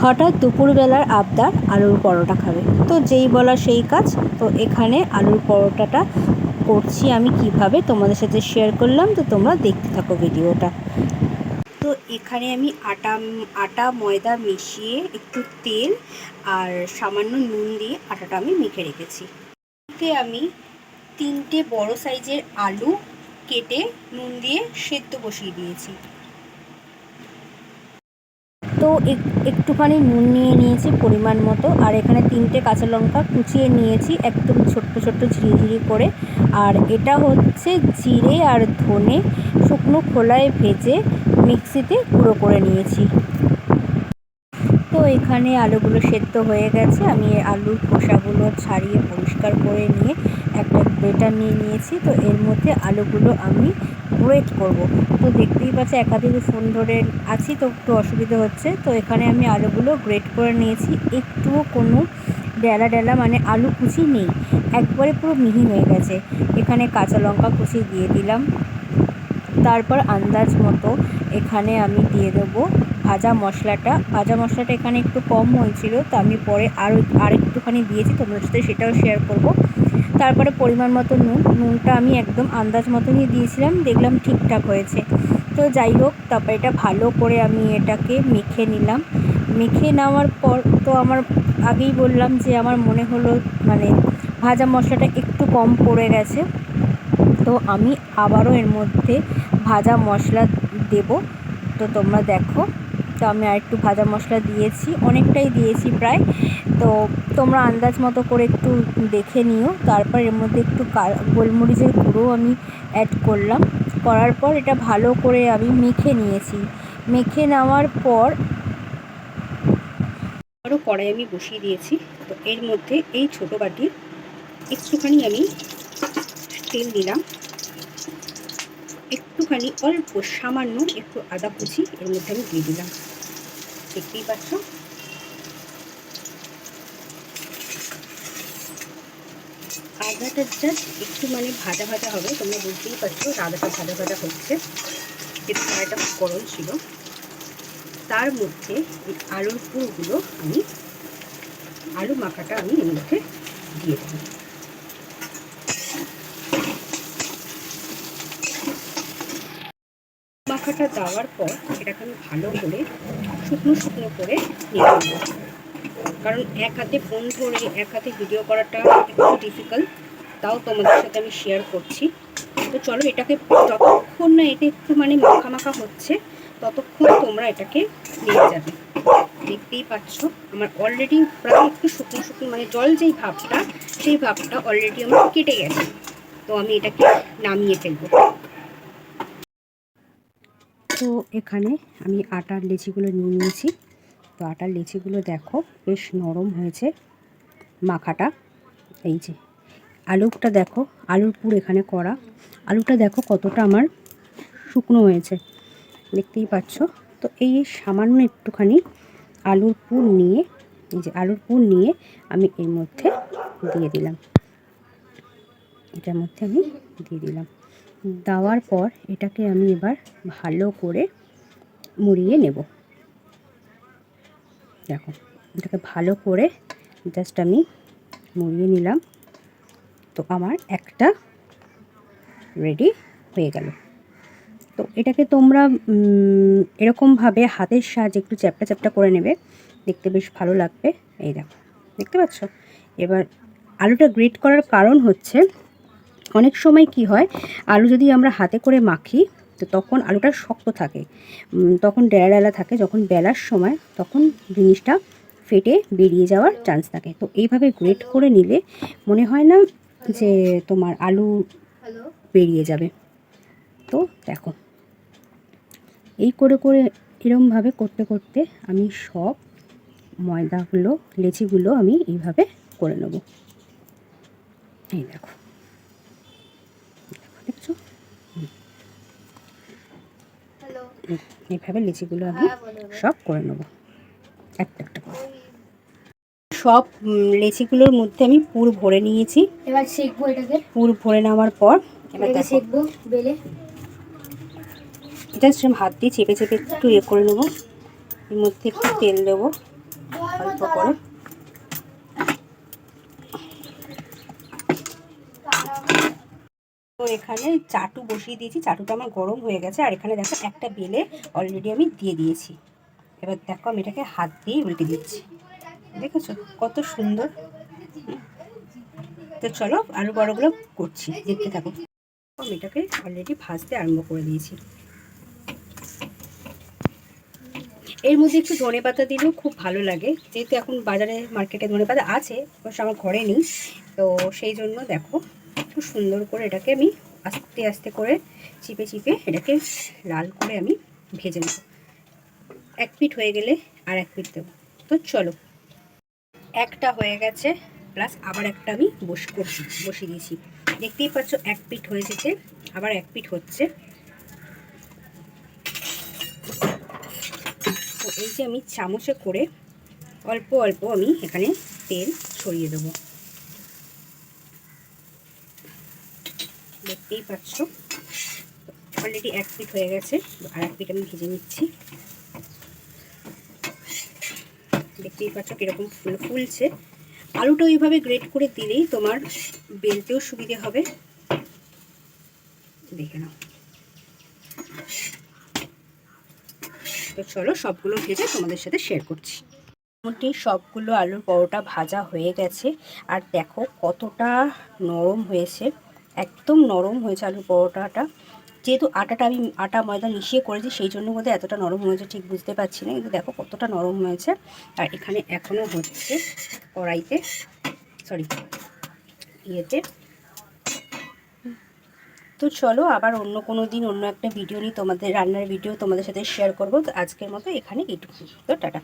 হঠাৎ দুপুরবেলার আবদার আলুর পরোটা খাবে, তো যেই বলা সেই কাজ। তো এখানে আলুর পরোটাটা করছি আমি কিভাবে তোমাদের সাথে শেয়ার করলাম, তো তোমরা দেখতে থাকো ভিডিওটা। তো এখানে আমি আটা ময়দা মিশিয়ে একটু তেল আর সামান্য নুন দিয়ে আটাটা আমি মেখে রেখেছি। এতে আমি 3টে বড় সাইজের আলু কেটে নুন দিয়ে সেদ্ধ বসিয়ে দিয়েছি। তো একটুখানি নুন নিয়েছি পরিমাণ মতো, আর এখানে 3টে কাঁচা লঙ্কা কুচিয়ে নিয়েছি একদম ছোট্ট ছোট্ট ঝিরিঝিরি করে। আর এটা হচ্ছে জিরে আর ধনে শুকনো খোলায় ভেজে মিক্সিতে গুঁড়ো করে নিয়েছি। তো এখানে আলুগুলো সেদ্ধ হয়ে গেছে, আমি আলুর খোসাগুলো ছাড়িয়ে পরিষ্কার করে নিয়ে একটা ব্লেন্ডার নিয়েছি। তো এর মধ্যে আলুগুলো আমি গ্রেট করব। তো দেখতেই পাচ্ছি একাধিক ফোন ধরে আছি, তো একটু অসুবিধা হচ্ছে। তো এখানে আমি আলুগুলো গ্রেট করে নিয়েছি, একটুও কোনো ডেলা মানে আলু কুচি নেই, একবারে পুরো মিহি হয়ে গেছে। এখানে কাঁচা লঙ্কা কুচি দিয়ে দিলাম। তারপর আন্দাজ মতো এখানে আমি দিয়ে দেবো ভাজা মশলাটা এখানে একটু কম হয়েছিল, তো আমি পরে আরেকটুখানি দিয়েছি, তোমাদের সাথে সেটাও শেয়ার করব। তারপরে পরিমাণ মতো নুনটা আমি একদম আন্দাজ মতনই দিয়েছিলাম, দেখলাম ঠিকঠাক হয়েছে। তো যাই হোক, তারপর এটা ভালো করে আমি এটাকে মেখে নিলাম। মেখে নেওয়ার পর তো আমার আগেই বললাম যে আমার মনে হলো মানে ভাজা মশলাটা একটু কম পড়ে গেছে। তো আমি আবারও এর মধ্যে ভাজা মশলা দেব। তো তোমরা দেখো, তো আমি আরেকটু ভাজা মশলা দিয়েছি, অনেকটাই দিয়েছি প্রায়। তো তোমরা আন্দাজ মতো করে একটু দেখে নিও। তারপর এর মধ্যে একটু গোলমরিচের গুঁড়ো আমি অ্যাড করলাম। করার পর এটা ভালো করে আমি মেখে নিয়েছি। মেখে নেওয়ার পর আরও কড়াই আমি বসিয়ে দিয়েছি। তো এর মধ্যে এই ছোটো বাটির একটুখানি আমি তেল দিলাম, একটুখানি অল্প সামান্য একটু আদা কুচি এর মধ্যে আমি দিয়ে দিলাম। দেখতেই পাচ্ছ আদাটা জাস্ট একটু মানে ভাজা ভাজা হবে, তোমরা বুঝতেই পারছো আদাটা ভাজা ভাজা হচ্ছে, যেহেতু কড়াইটা গরম ছিল। তার মধ্যে এই আলুর পুরগুলো আমি আলু মাখাটা আমি এর মধ্যে দিয়ে দেবো। মাখাটা দেওয়ার পর এটাকে আমি ভালো করে শুকনো করে নিয়ে নেব, কারণ এক হাতে ফোন ধরে এক হাতে ভিডিও করাটা একটু ডিফিকাল্ট, তাও তোমাদের সাথে আমি শেয়ার করছি। তো চলো, এটাকে যতক্ষণ না এটা একটু মানে মাখা হচ্ছে ততক্ষণ তোমরা এটাকে নিয়ে যাবে। দেখতেই পাচ্ছ আমার অলরেডি প্রায় একটু শুকনো মানে জল যেই ভাবটা, সেই ভাবটা অলরেডি আমার কেটে গেছে। তো আমি এটাকে নামিয়ে ফেলবো। তো এখানে আমি আটার লেচিগুলো নিয়ে নিয়েছি। তো আটার লেচিগুলো দেখো বেশ নরম হয়েছে মাখাটা। এই যে আলুটা দেখো, আলুর পুর এখানে করা, আলুটা দেখো কতটা আমার শুকনো হয়েছে, দেখতেই পাচ্ছ। তো এই সামান্য একটুখানি আলুর পুর নিয়ে, এই যে আলুর পুর নিয়ে আমি এর মধ্যে দিয়ে দিলাম, এটার মধ্যে আমি দিয়ে দিলাম। দেওয়ার পর এটাকে আমি এবার ভালো করে মুড়িয়ে নেব। দেখো এটাকে ভালো করে জাস্ট আমি মুড়িয়ে নিলাম। তো আমার একটা রেডি হয়ে গেল। তো এটাকে তোমরা এরকমভাবে হাতের সাহায্যে একটু চ্যাপটা চ্যাপটা করে নেবে, দেখতে বেশ ভালো লাগবে। এই দেখো, দেখতে পাচ্ছ। এবার আলুটা গ্রেট করার কারণ হচ্ছে অনেক সময় কি হয়, আলু যদি আমরা হাতে করে মাখি তো তখন আলুটা শক্ত থাকে, তখন ডেলা থাকে, যখন বেলার সময় তখন জিনিসটা ফেটে বেরিয়ে যাওয়ার চান্স থাকে। তো এইভাবে গ্রেট করে নিলে মনে হয় না যে তোমার আলু বেরিয়ে যাবে। তো দেখো এই করে এরমভাবে করতে করতে আমি সব ময়দাগুলো লেচিগুলো আমি এইভাবে করে নেব। এই দেখো, দেখছো এইভাবে লিচিগুলো আমি সব করে নেব একটা একটা করে। সব লেচিগুলোর মধ্যে আমি পুর ভরে নিয়েছি। এবার শেখবো এটাকে। পুর ভরে নেওয়ার পর এবার শেখবো বেলে, এটা হাত দিয়ে চেপে চেপে একটু করে নেবো। এর মধ্যে একটু তেল দেবো। অল্প করে। তো এখানে চাটু বসিয়ে দিয়েছি, চাটুটা আমার গরম হয়ে গেছে। আর এখানে দেখো একটা বেলে অলরেডি আমি দিয়ে দিয়েছি। এবার দেখো আমি এটাকে হাত দিয়ে উল্টে দিচ্ছি, দেখেছো কত সুন্দর। তো চলো আলু বড়াগুলো করছি, দেখতে থাকো। আমি এটাকে অলরেডি ভাজতে আরম্ভ করে দিয়েছি। এর মধ্যে একটু ধনেপাতা দিলেও খুব ভালো লাগে, যেহেতু এখন বাজারে মার্কেটে ধনেপাতা আছে, অবশ্য আমার ঘরে নেই। তো সেই জন্য দেখো খুব সুন্দর করে এটাকে আমি আস্তে আস্তে করে চিপে চিপে এটাকে লাল করে আমি ভেজে নেব। এক পিঠ হয়ে গেলে আর এক পিঠ দেবো। তো চলো, একটা হয়ে গেছে, প্লাস আবার একটা আমি বসিয়ে দিয়েছি। দেখতেই পাচ্ছ এক পিঠ হয়ে যেতে, আবার এক পিঠ হচ্ছে। তো এই যে আমি চামচে করে অল্প অল্প আমি এখানে তেল ছড়িয়ে দেবো। দেখতেই পাচ্ছ অলরেডি এক পিঠ হয়ে গেছে, আর এক পিঠ আমি ভেজে নিচ্ছি। দেখতেই পাচ্ছ কীরকম ফুলছে। আলুটা ওইভাবে গ্রেট করে দিলেই তোমার বেলতেও সুবিধে হবে। দেখে নাও। তো চলো সবগুলো ভেজে তোমাদের সাথে শেয়ার করছি। মোটামুটি সবগুলো আলুর পরোটা ভাজা হয়ে গেছে, আর দেখো কতটা নরম হয়েছে, একদম নরম হয়েছে আলুর পরোটাটা। যেহেতু আমি আটা ময়দা মিশিয়ে করেছি, সেই জন্য বোধহয় এতটা নরম হয়েছে ঠিক বুঝতে পারছি না, কিন্তু দেখো কতটা নরম হয়েছে। আর এখানে এখনও হচ্ছে কড়াইতে, ইয়েতে। তো চলো আবার অন্য কোনো দিন অন্য একটা ভিডিও নিয়ে রান্নার ভিডিও তোমাদের সাথে শেয়ার করবো। তো আজকের মতো এখানে এইটুকু। তো টাটা।